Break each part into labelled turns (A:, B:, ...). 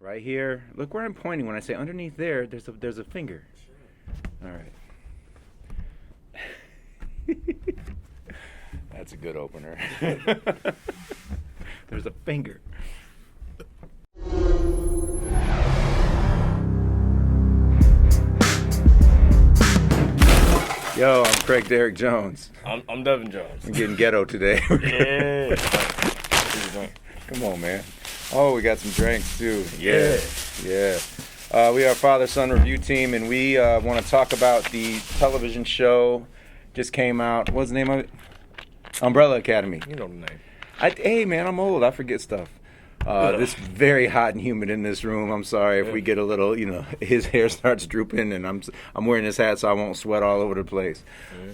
A: Right here. Look where I'm pointing when I say underneath there. There's a finger. All right. That's a good opener. There's a finger. Yo, I'm Craig Derek Jones.
B: I'm Devin Jones.
A: I'm getting ghetto today.
B: Yeah.
A: Come on, man. Oh, we got some drinks too.
B: Yeah.
A: We are Father-Son Review Team, and we want to talk about the television show just came out. What's the name of it? Umbrella Academy.
B: You know the name.
A: Hey, man, I'm old. I forget stuff. This very hot and humid in this room. I'm sorry if we get a little, his hair starts drooping, and I'm wearing this hat so I won't sweat all over the place.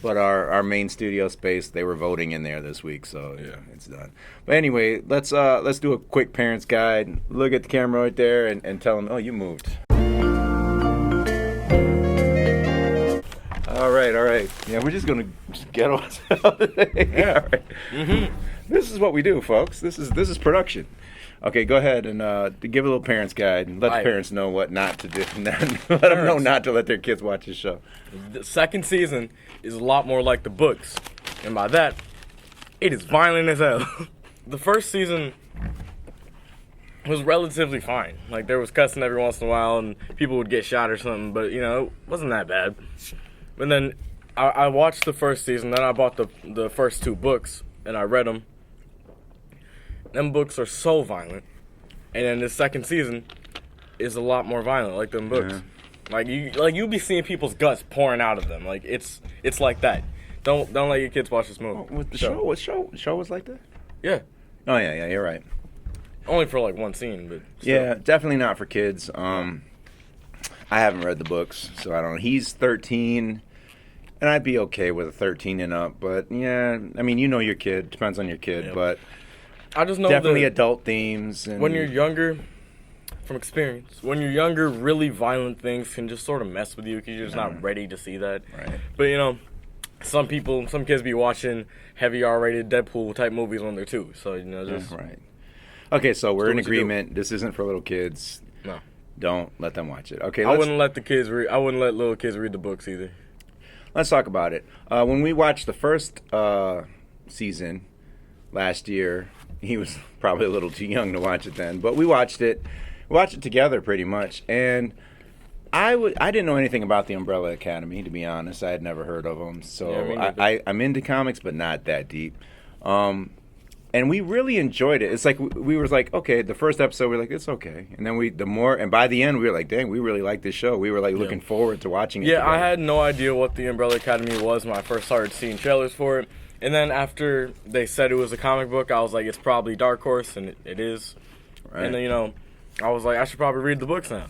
A: But our main studio space, they were voting in there this week, so it's done. But anyway, let's do a quick parents guide. Look at the camera right there and tell them, oh, you moved. All right. Yeah, we're just gonna get on today.
B: Yeah.
A: All right.
B: Mm-hmm.
A: This is what we do, folks. This is production. Okay, go ahead and give a little parents guide and let the parents know what not to do. Let them know not to let their kids watch this show.
B: The second season is a lot more like the books, and by that, it is violent as hell. The first season was relatively fine. Like, there was cussing every once in a while, and people would get shot or something, but, it wasn't that bad. And then I watched the first season, then I bought the first two books, and I read them. Them books are so violent, and then the second season is a lot more violent, like them books. Yeah. Like you be seeing people's guts pouring out of them. Like it's like that. Don't let your kids watch this movie.
A: Oh, the show was like that?
B: Yeah.
A: Oh yeah, you're right.
B: Only for like one scene, but still.
A: Yeah, definitely not for kids. I haven't read the books, so I don't know. He's 13, and I'd be okay with a 13 and up, but yeah, I mean, your kid. Depends on your kid, but
B: I just know
A: definitely adult themes. And
B: when you're younger, from experience, really violent things can just sort of mess with you because you're just not ready to see that.
A: Right.
B: But some kids be watching heavy R-rated Deadpool type movies when they're 2. So just
A: right. Okay, so we're in agreement. This isn't for little kids.
B: No.
A: Don't let them watch it. Okay.
B: I wouldn't let little kids read the books either.
A: Let's talk about it. When we watched the first season last year, he was probably a little too young to watch it then, but we watched it. We watched it together pretty much, and I didn't know anything about the Umbrella Academy, to be honest. I had never heard of them, so I'm into comics, but not that deep. And we really enjoyed it. It's like we were like, okay, the first episode we were like, it's okay, and then by the end we were like, dang, we really like this show. We were like looking forward to watching it.
B: Yeah,
A: together.
B: I had no idea what the Umbrella Academy was when I first started seeing trailers for it. And then after they said it was a comic book, I was like, it's probably Dark Horse, and it is. Right. And then, I was like, I should probably read the books now.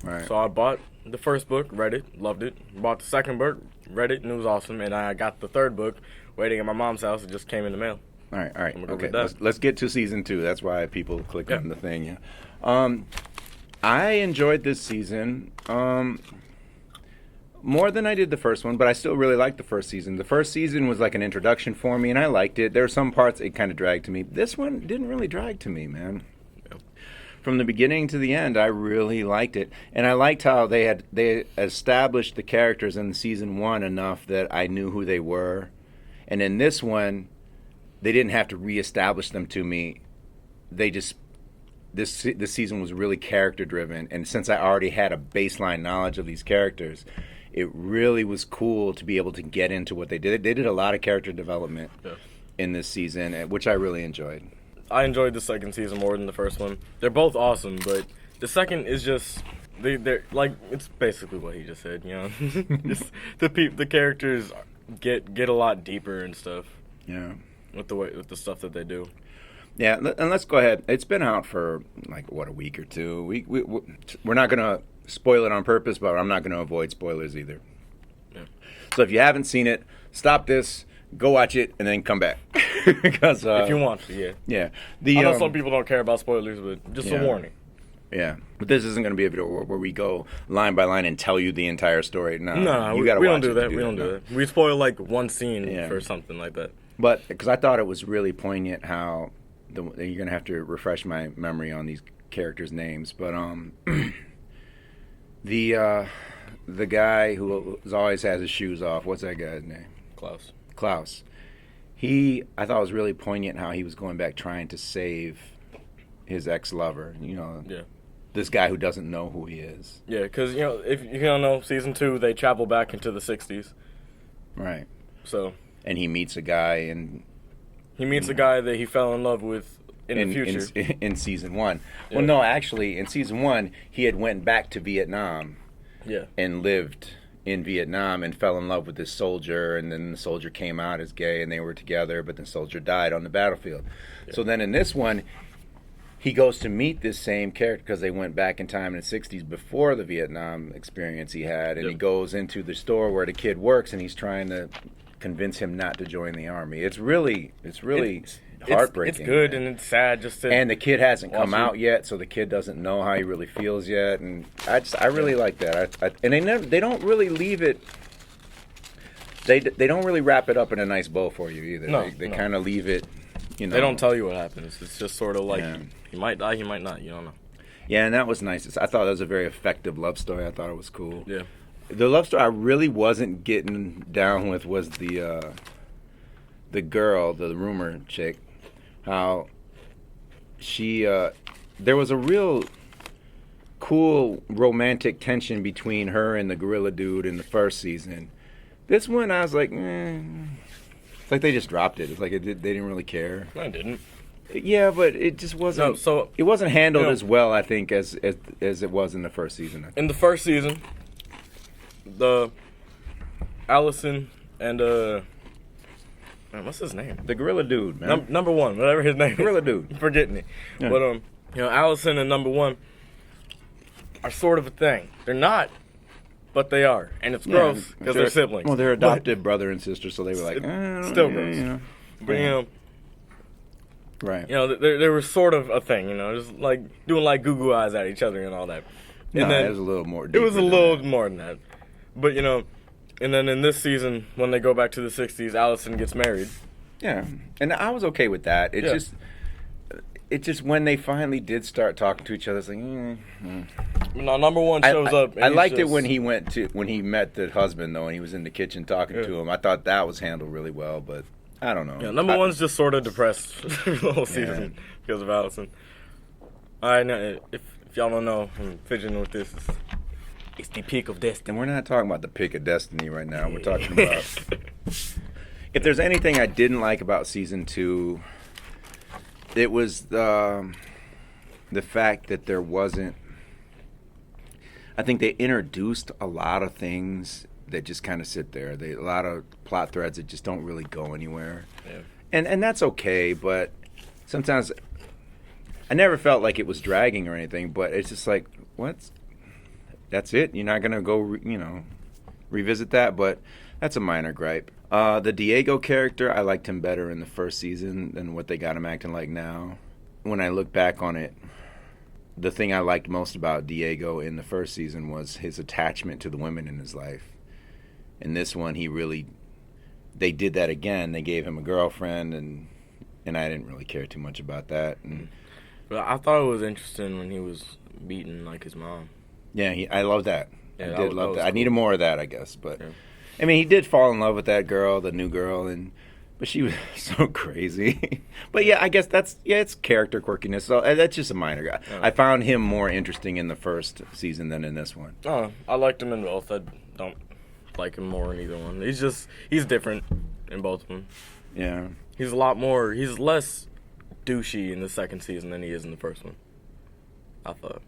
A: Right.
B: So I bought the first book, read it, loved it. Bought the second book, read it, and it was awesome. And I got the third book waiting at my mom's house. It just came in the mail.
A: All right. Okay, let's get to season 2. That's why people click on the thing. Yeah. I enjoyed this season. More than I did the first one, but I still really liked the first season. The first season was like an introduction for me, and I liked it. There were some parts it kind of dragged to me. This one didn't really drag to me, man. From the beginning to the end, I really liked it. And I liked how they established the characters in season 1 enough that I knew who they were. And in this one, they didn't have to reestablish them to me. This season was really character-driven. And since I already had a baseline knowledge of these characters, it really was cool to be able to get into what they did. They did a lot of character development in this season, which I really enjoyed.
B: I enjoyed the second season more than the first one. They're both awesome, but the second is just they're like, it's basically what he just said. Just the characters get a lot deeper and stuff.
A: Yeah,
B: with the stuff that they do.
A: Yeah, and let's go ahead. It's been out for a week or two. We're not gonna spoil it on purpose, but I'm not gonna avoid spoilers either. Yeah. So if you haven't seen it, stop this. Go watch it and then come back. Because
B: if you want to,
A: yeah.
B: I know some people don't care about spoilers, but just a warning.
A: Yeah, but this isn't going to be a video where we go line by line and tell you the entire story. No,
B: we don't do that. We don't do that. We spoil like one scene for something like that.
A: But because I thought it was really poignant how you're going to have to refresh my memory on these characters' names, but the guy who always has his shoes off. What's that guy's name?
B: Klaus.
A: Klaus. I thought it was really poignant how he was going back trying to save his ex-lover.
B: Yeah.
A: This guy who doesn't know who he is.
B: Yeah, because, if you don't know, season 2, they travel back into the 60s.
A: Right.
B: So.
A: And he meets a guy and.
B: He meets a guy that he fell in love with in the future.
A: In season 1.
B: Yeah.
A: Well, no, actually, in season 1, he had went back to Vietnam.
B: Yeah.
A: And lived in Vietnam and fell in love with this soldier, and then the soldier came out as gay and they were together, but the soldier died on the battlefield. Yeah. So then in this one, he goes to meet this same character because they went back in time in the 60s before the Vietnam experience he had, and he goes into the store where the kid works and he's trying to convince him not to join the army. It's really heartbreaking.
B: It's good and it's sad just to.
A: And the kid hasn't come out yet, so the kid doesn't know how he really feels yet. And I really like that. And they don't really leave it. They don't really wrap it up in a nice bow for you either.
B: No,
A: they kind of leave it.
B: They don't tell you what happens. It's just sort of like he might die, he might not. You don't know.
A: Yeah, and that was nice. I thought that was a very effective love story. I thought it was cool.
B: Yeah.
A: The love story I really wasn't getting down with was the girl, the rumor chick, how she there was a real cool romantic tension between her and the gorilla dude in the first season. This one I was like, it's like they just dropped it. It's like they didn't really care.
B: I didn't.
A: Yeah, but it just wasn't.
B: No, so
A: it wasn't handled as well, I think, as it was in the first season.
B: In the first season, the Allison and man, what's his name?
A: The gorilla dude, man.
B: Number 1, whatever his name.
A: Gorilla dude.
B: I'm forgetting it.
A: Yeah.
B: But Allison and number 1 are sort of a thing. They're not, but they are, and it's gross because they're siblings.
A: Well, they're adopted brother and sister, so they were like,
B: still gross. But
A: right.
B: They were sort of a thing. Just like doing like goo goo eyes at each other and all that. And
A: then, it was a little more.
B: It was a little more than that, but and then in this season, when they go back to the 60s, Allison gets married.
A: Yeah, and I was okay with that. It just when they finally did start talking to each other, it's like.
B: No, number 1 shows up.
A: I liked it when he met the husband though, and he was in the kitchen talking to him. I thought that was handled really well, but I don't know.
B: Yeah, number 1's just sort of depressed the whole season because of Allison. I know if y'all don't know, I'm fidgeting with this. It's the peak of destiny.
A: And we're not talking about the peak of destiny right now. We're talking about if there's anything I didn't like about season 2, it was the fact that there wasn't. I think they introduced a lot of things that just kind of sit there. A lot of plot threads that just don't really go anywhere.
B: Yeah.
A: And that's okay, but sometimes I never felt like it was dragging or anything, but it's just like, that's it? You're not going to go, revisit that? But that's a minor gripe. The Diego character, I liked him better in the first season than what they got him acting like now. When I look back on it, the thing I liked most about Diego in the first season was his attachment to the women in his life. In this one, they did that again. They gave him a girlfriend, and I didn't really care too much about that. And,
B: but I thought it was interesting when he was beating like his mom.
A: Yeah, I love that.
B: Yeah,
A: I did love that.
B: Cool.
A: I needed more of that, I guess. But I mean, he did fall in love with that girl, the new girl, but she was so crazy. But yeah, I guess it's character quirkiness. So that's just a minor guy.
B: Oh.
A: I found him more interesting in the first season than in this one.
B: Oh, I liked him in both. I don't like him more in either one. He's different in both of them.
A: Yeah.
B: He's less douchey in the second season than he is in the first one, I thought.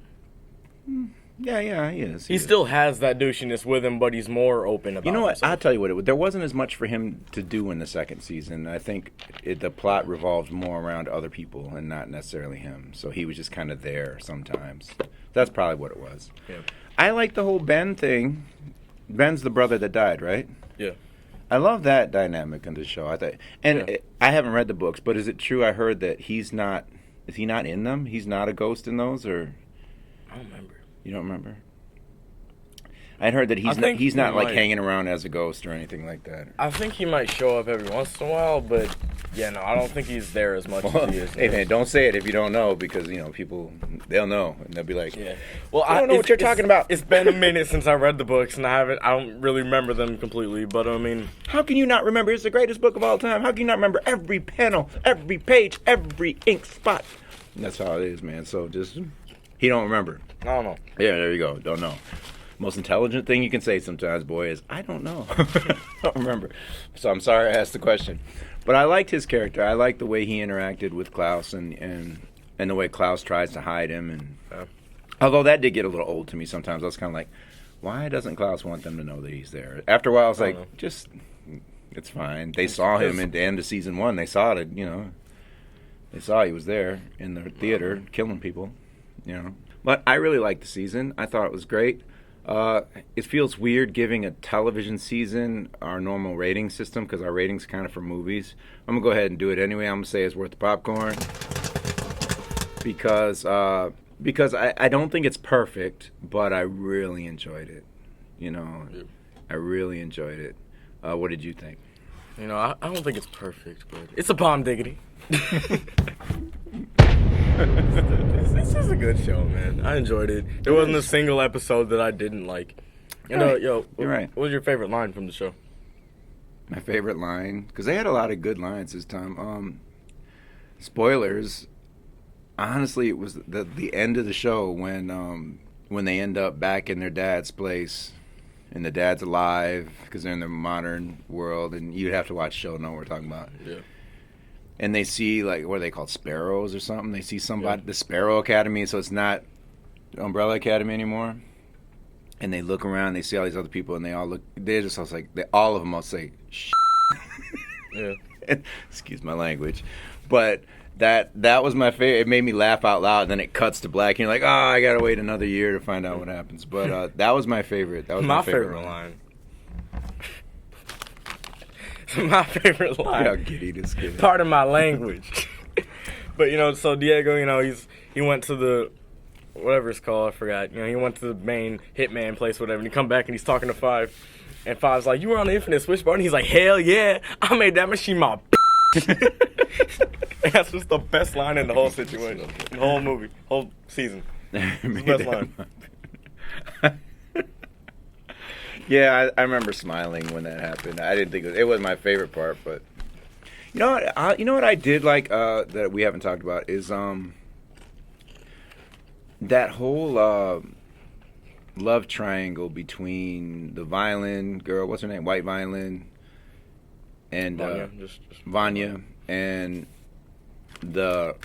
A: Yeah, he is.
B: He still has that douchiness with him, but he's more open about it.
A: You know what?
B: himself.
A: I'll tell you what. There wasn't as much for him to do in the second season. I think the plot revolved more around other people and not necessarily him. So he was just kind of there sometimes. That's probably what it was.
B: Yeah.
A: I like the whole Ben thing. Ben's the brother that died, right?
B: Yeah.
A: I love that dynamic in the show. I haven't read the books, but is it true? I heard that he's not. Is he not in them? He's not a ghost in those, or
B: I don't remember.
A: You don't remember? I heard that
B: I think
A: he's not
B: he
A: like
B: might.
A: hanging around as a ghost or anything like that.
B: I think he might show up every once in a while, but yeah, no, I don't think he's there as much as he is.
A: Hey man, don't say it if you don't know, because people they'll know and they'll be like,
B: Yeah. Well,
A: I don't know what you're talking about.
B: It's been a minute since I read the books, and I don't really remember them completely. But I mean,
A: how can you not remember? It's the greatest book of all time. How can you not remember every panel, every page, every ink spot? That's how it is, man. So just he don't remember.
B: I don't know.
A: Yeah, there you go. Don't know. Most intelligent thing you can say sometimes, boy, is I don't know. I don't remember. So I'm sorry I asked the question. But I liked his character. I liked the way he interacted with Klaus and the way Klaus tries to hide him. And although that did get a little old to me sometimes, I was kind of like, why doesn't Klaus want them to know that he's there? After a while, I was like, it's fine. They saw him at the end of season 1. They saw it, They saw he was there in the theater killing people, But I really liked the season. I thought it was great. It feels weird giving a television season our normal rating system because our rating's kind of for movies. I'm going to go ahead and do it anyway. I'm going to say it's worth the popcorn because I don't think it's perfect, but I really enjoyed it. I really enjoyed it. What did you think?
B: I don't think it's perfect, but it's a palm diggity. This is a good show, man. I enjoyed it. There wasn't a single episode that I didn't like.
A: You're right.
B: What was your favorite line from the show?
A: My favorite line, because they had a lot of good lines this time. Spoilers. Honestly, it was the end of the show when they end up back in their dad's place, and the dad's alive because they're in the modern world, and you'd have to watch the show to know what we're talking about.
B: Yeah.
A: And they see, like, what are they called, sparrows or something? They see somebody, the Sparrow Academy, so it's not Umbrella Academy anymore. And they look around, they see all these other people, and they all look, they're just like, all of them all say, shh.
B: Yeah.
A: Excuse my language. But that was my favorite. It made me laugh out loud, and then it cuts to black, and you're like, I gotta wait another year to find out what happens. But that was my favorite. That was my favorite line.
B: My favorite line.
A: How giddy this kid.
B: Pardon my language. But so Diego, he went to the whatever it's called, I forgot. He went to the main hitman place, whatever, and he come back and he's talking to Five, and Five's like, "You were on the Infinite Switchboard," and he's like, "Hell yeah, I made that machine my." That's just the best line in the whole situation, the whole movie, whole season. It's the best line.
A: Yeah, I remember smiling when that happened. I didn't think it was my favorite part, but you know what I did like that we haven't talked about is that whole love triangle between the violin girl, what's her name, white violin, and Vanya, and the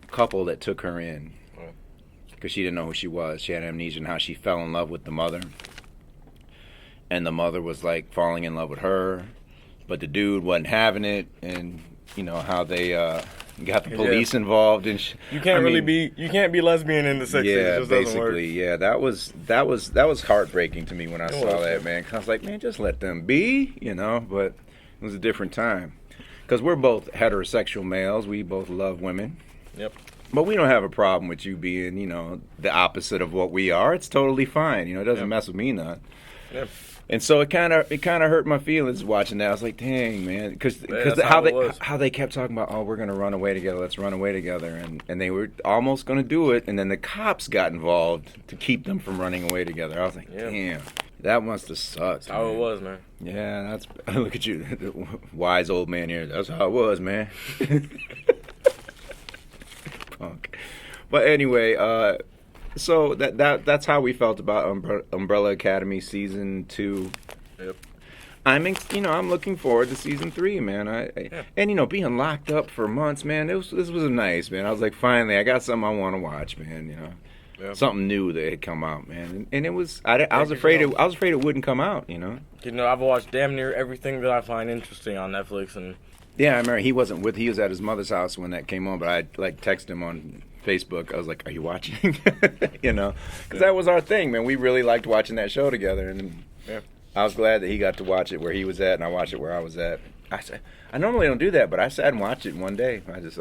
A: couple that took her in because she didn't know who she was. She had amnesia, and how she fell in love with the mother. And the mother was like falling in love with her, but the dude wasn't having it, and how they got the police involved, and
B: you can't be lesbian in the 60s.
A: Yeah,
B: it just
A: basically,
B: doesn't work.
A: yeah, that was heartbreaking to me when I saw that, man. 'Cause I was like, man, just let them be, but it was a different time, because we're both heterosexual males, we both love women.
B: Yep.
A: But we don't have a problem with you being, the opposite of what we are. It's totally fine, it doesn't mess with me none.
B: Yep.
A: And so it kind of hurt my feelings watching that. I was like, dang, man, because how they kept talking about, we're gonna run away together, let's run away together, and they were almost gonna do it, and then the cops got involved to keep them from running away together. I was like, damn, that must have sucked.
B: That's how it was, man.
A: Yeah, look at you, the wise old man here. That's how it was, man. Punk. But anyway, so that's how we felt about Umbrella Academy season 2.
B: Yep.
A: I'm looking forward to season 3, man. And being locked up for months, man. This was nice, man. I was like, finally, I got something I want to watch, man. Yep. Something new that had come out, man. And it was. I was afraid it wouldn't come out,
B: I've watched damn near everything that I find interesting on Netflix, and
A: yeah, I remember he was at his mother's house when that came on, but I texted him on Facebook. I was like, "Are you watching?" Because that was our thing, man. We really liked watching that show together, and I was glad that he got to watch it where he was at, and I watched it where I was at. I normally don't do that, but I sat and watched it one day. I just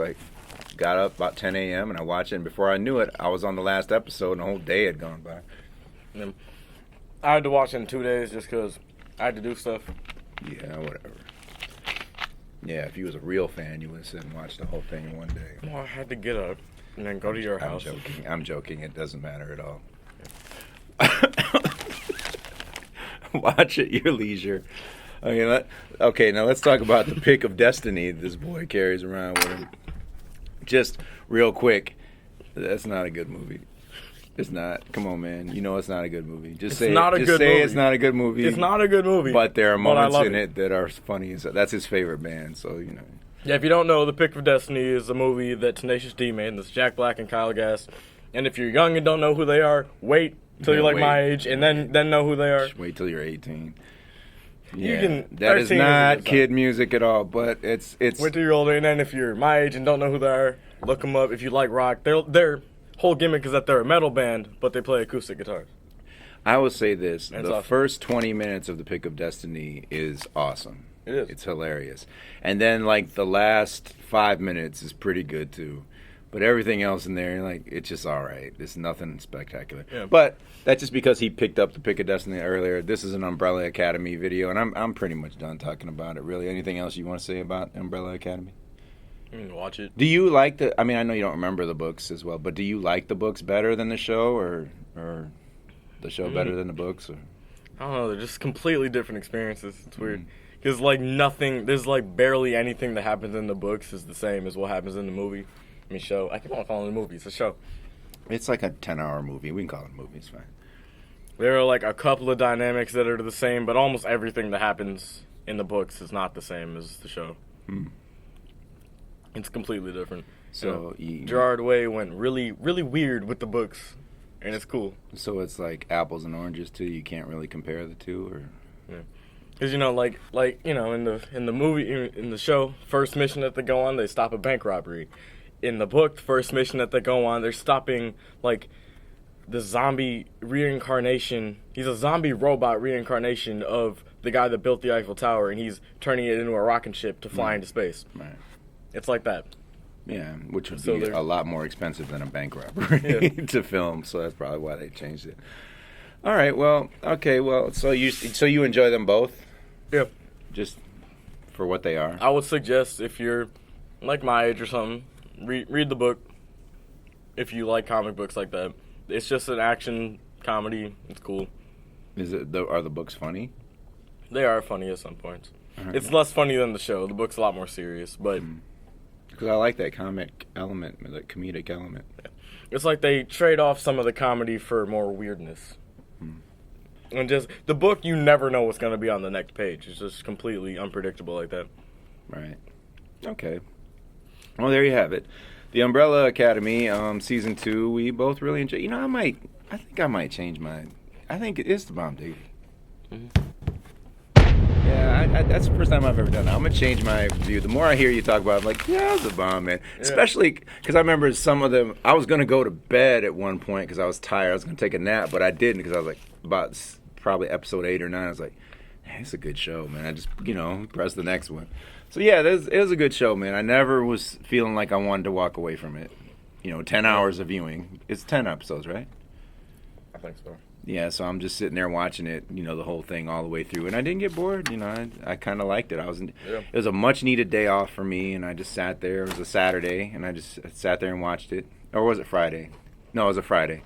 A: got up about 10 a.m. and I watched it, and before I knew it, I was on the last episode, and the whole day had gone by.
B: I had to watch it in 2 days just because I had to do stuff.
A: Yeah, whatever. Yeah, if you was a real fan, you would sit and watch the whole thing in one day.
B: Well, I had to get up and then go to your house.
A: I'm joking. It doesn't matter at all. Watch at your leisure. Okay, now let's talk about the pick of destiny this boy carries around with him. Just real quick, that's not a good movie. It's not. Come on, man. You know it's not a good movie. Just say it's not a good movie.
B: It's not a good movie.
A: But there are moments in it that are funny. That's his favorite band, so you know.
B: Yeah, if you don't know, The Pick of Destiny is a movie that Tenacious D made, and it's Jack Black and Kyle Gass. And if you're young and don't know who they are, wait till you're like my age, and then know who they are.
A: Just wait till you're 18.
B: Yeah,
A: that is not kid music at all, but it's.
B: Wait till you're older, and then if you're my age and don't know who they are, look them up. If you like rock, their whole gimmick is that they're a metal band, but they play acoustic guitars.
A: I will say this:
B: That's
A: the
B: awesome.
A: first 20 minutes of The Pick of Destiny is awesome.
B: It is.
A: It's hilarious, and then like the last 5 minutes is pretty good too. But everything else in there, like, it's just all right. It's nothing spectacular. Yeah. But that's just because he picked up The Pick of Destiny earlier. This is an Umbrella Academy video, and I'm pretty much done talking about it, really. Anything else you want to say about Umbrella Academy?
B: Watch it.
A: Do you like I mean, I know you don't remember the books as well, but do you like the books better than the show, or the show better than the books? Or?
B: I don't know. They're just completely different experiences. It's weird. Because, like, there's, like, barely anything that happens in the books is the same as what happens in the movie. I mean, show. I keep on calling it a movie. It's a show.
A: It's like a 10-hour movie. We can call it a movie. It's fine.
B: There are, like, a couple of dynamics that are the same, but almost everything that happens in the books is not the same as the show. It's completely different.
A: So
B: Gerard Way went really, really weird with the books, and it's cool.
A: So it's like apples and oranges, too? You can't really compare the two? Or
B: yeah. Because, you know, like you know, in the movie, in the show, first mission that they go on, they stop a bank robbery. In the book, first mission that they go on, they're stopping, like, the zombie reincarnation. He's a zombie robot reincarnation of the guy that built the Eiffel Tower, and he's turning it into a rocket ship to fly into space.
A: Right.
B: It's like that.
A: Yeah, which would be a lot more expensive than a bank robbery to film, so that's probably why they changed it. All right, well, okay, well, so you enjoy them both?
B: Yeah.
A: Just for what they are?
B: I would suggest, if you're like my age or something, read the book if you like comic books like that. It's just an action comedy. It's cool.
A: Are the books funny?
B: They are funny at some points.
A: Right.
B: It's less funny than the show. The book's a lot more serious, but
A: because I like that comic element, the comedic element.
B: Yeah. It's like they trade off some of the comedy for more weirdness. And just the book, you never know what's going to be on the next page. It's just completely unpredictable like that.
A: Right. Okay. Well, there you have it. The Umbrella Academy, season 2. We both really enjoy. You know, I think I might change mine. I think it is the Bomb Diggity. Yeah, that's the first time I've ever done that. I'm gonna change my view. The more I hear you talk about it, I'm like, yeah, it's a bomb, man. Yeah. Especially because I remember some of them. I was gonna go to bed at one point because I was tired. I was gonna take a nap, but I didn't because I was like about probably episode 8 or 9. I was like, hey, it's a good show, man. I just press the next one. So yeah, it was a good show, man. I never was feeling like I wanted to walk away from it. 10 hours of viewing. It's 10 episodes, right?
B: I think so.
A: Yeah, so I'm just sitting there watching it, the whole thing all the way through, and I didn't get bored. I kind of liked it. It was a much needed day off for me, and I just sat there. It was a Saturday, and I just sat there and watched it. Or was it Friday? No, it was a Friday,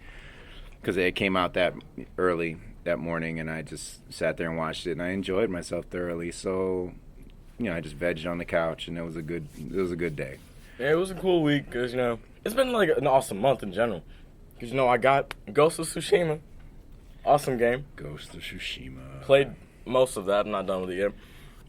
A: because it came out that early that morning, and I just sat there and watched it, and I enjoyed myself thoroughly. So, I just vegged on the couch, and it was a good day.
B: Yeah, it was a cool week because it's been like an awesome month in general. Because I got Ghost of Tsushima. Awesome game.
A: Ghost of Tsushima.
B: Played most of that. I'm not done with it yet.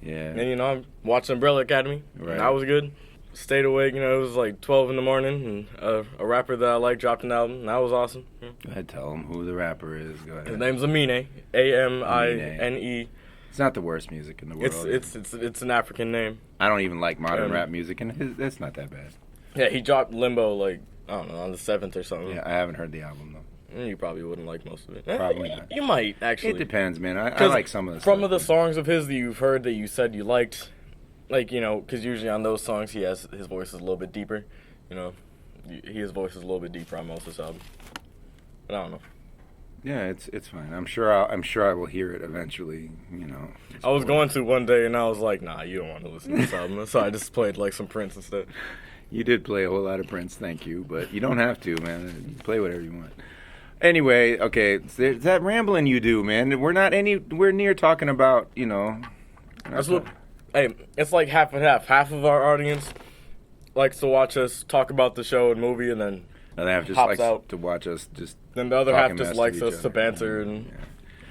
A: Yeah.
B: And I watched Umbrella Academy.
A: Right.
B: And that was good. Stayed awake. It was like 12 in the morning, and a rapper that I like dropped an album. And that was awesome. Yeah.
A: Go ahead, tell him who the rapper is. Go ahead.
B: His name's Amine. Amine.
A: It's not the worst music in the world.
B: It's an African name.
A: I don't even like modern rap music, and it's not that bad.
B: Yeah, he dropped Limbo I don't know, on the 7th or something.
A: Yeah, I haven't heard the album though.
B: You probably wouldn't like most of it.
A: Probably not.
B: You might, actually.
A: It depends, man. I like some of the
B: From
A: stuff.
B: the songs of his that you've heard that you said you liked, because usually on those songs his voice is a little bit deeper. His voice is a little bit deeper on most of his album. But I don't know.
A: Yeah, it's fine. I'm sure I will hear it eventually. You know.
B: I was going to one day, and I was like, nah, you don't want to listen to this album. So I just played like some Prince instead.
A: You did play a whole lot of Prince, thank you, but you don't have to, man. You play whatever you want. Anyway, okay, there's that rambling you do, man. We're not anywhere near talking about, you know.
B: That's what. Hey, it's like half and half. Half of our audience likes to watch us talk about the show and movie, and then
A: half just
B: hops
A: likes
B: out.
A: to watch us just.
B: Then the other half
A: talking
B: just
A: mess
B: likes
A: to each
B: us to
A: other.
B: banter and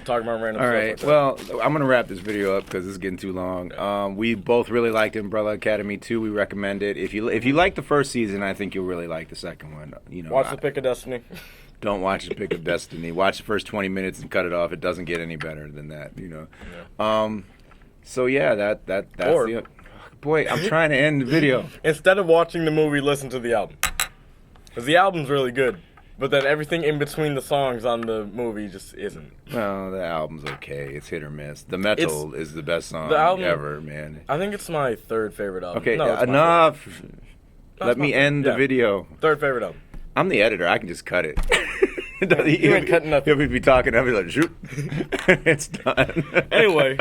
B: talk about random
A: All
B: stuff.
A: right.
B: Like that.
A: Well, I'm gonna wrap this video up because it's getting too long. We both really liked Umbrella Academy 2. We recommend it. If you like the first season, I think you'll really like the second one. You know,
B: Watch The Pick of Destiny.
A: Don't watch The Pick of Destiny. Watch the first 20 minutes and cut it off. It doesn't get any better than that. You know.
B: Yeah.
A: So yeah, that's
B: Or-
A: the. Boy, I'm trying to end the video.
B: Instead of watching the movie, listen to the album. Because the album's really good. But then everything in between the songs on the movie just isn't.
A: Well, the album's okay. It's hit or miss. The Metal is the best song
B: the album-
A: ever, man.
B: I think it's my third favorite album.
A: Okay,
B: No, it's my
A: enough.
B: favorite.
A: Let me end the
B: Yeah.
A: video.
B: Third favorite album.
A: I'm the editor. I can just cut it.
B: You ain't cutting nothing.
A: He'll be talking. I'll be like, shoot. It's done.
B: Anyway,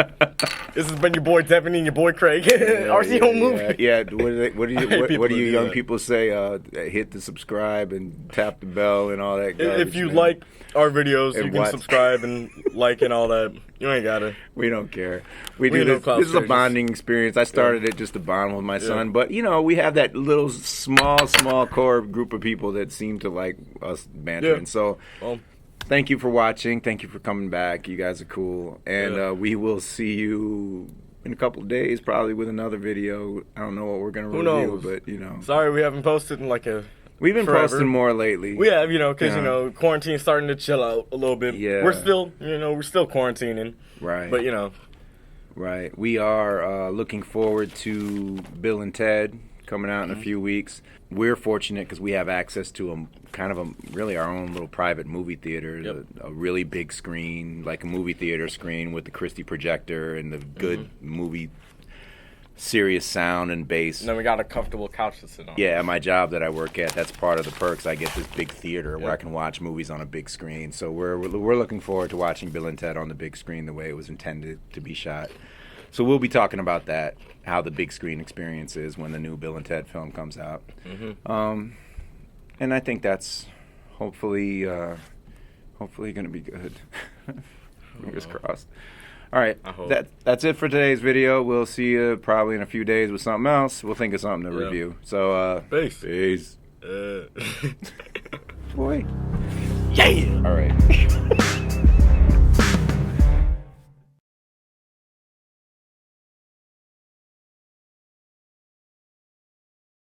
B: this has been your boy Devin and your boy Craig. RC Home Movie.
A: Yeah. What do
B: I hate
A: you
B: people
A: what do
B: that
A: you
B: do
A: young
B: that.
A: people say? Hit the subscribe and tap the bell and all that. Garbage,
B: If you
A: man.
B: like our videos,
A: And
B: you can
A: what?
B: subscribe and like and all that. You ain't gotta.
A: We don't care. We
B: We
A: do
B: know
A: this.
B: cloud
A: This is a
B: stages.
A: bonding experience. I started it just to bond with my son, but you know, we have that little small core group of people that seem to like us bantering.
B: Yeah.
A: So,
B: Well,
A: thank you for watching. Thank you for coming back. You guys are cool, and
B: Yeah.
A: we will see you in a couple of days, probably with another video. I don't know what we're gonna
B: Who
A: review,
B: knows?
A: but you know,
B: sorry we haven't posted in like a.
A: we've been
B: forever.
A: posting more lately.
B: We have, because
A: Yeah.
B: quarantine's starting to chill out a little bit.
A: Yeah.
B: We're still quarantining.
A: Right.
B: But
A: Right. We are looking forward to Bill and Ted coming out in a few weeks. We're fortunate because we have access to really our own little private movie theater,
B: Yep.
A: a really big screen, like a movie theater screen with the Christie projector and the good movie, serious sound and bass.
B: and then we got a comfortable couch to sit on.
A: Yeah, at my job that I work at, that's part of the perks. I get this big theater where
B: Yeah.
A: I can watch movies on a big screen. So we're looking forward to watching Bill and Ted on the big screen the way it was intended to be shot. So we'll be talking about that, how the big screen experience is when the new Bill and Ted film comes out. And I think that's hopefully going to be good. Fingers crossed. All right,
B: I hope.
A: that's it for today's video. We'll see you probably in a few days with something else. We'll think of something to
B: Yeah.
A: review. So,
B: Peace.
A: peace.
B: Uh,
A: Boy.
B: yeah.
A: All right.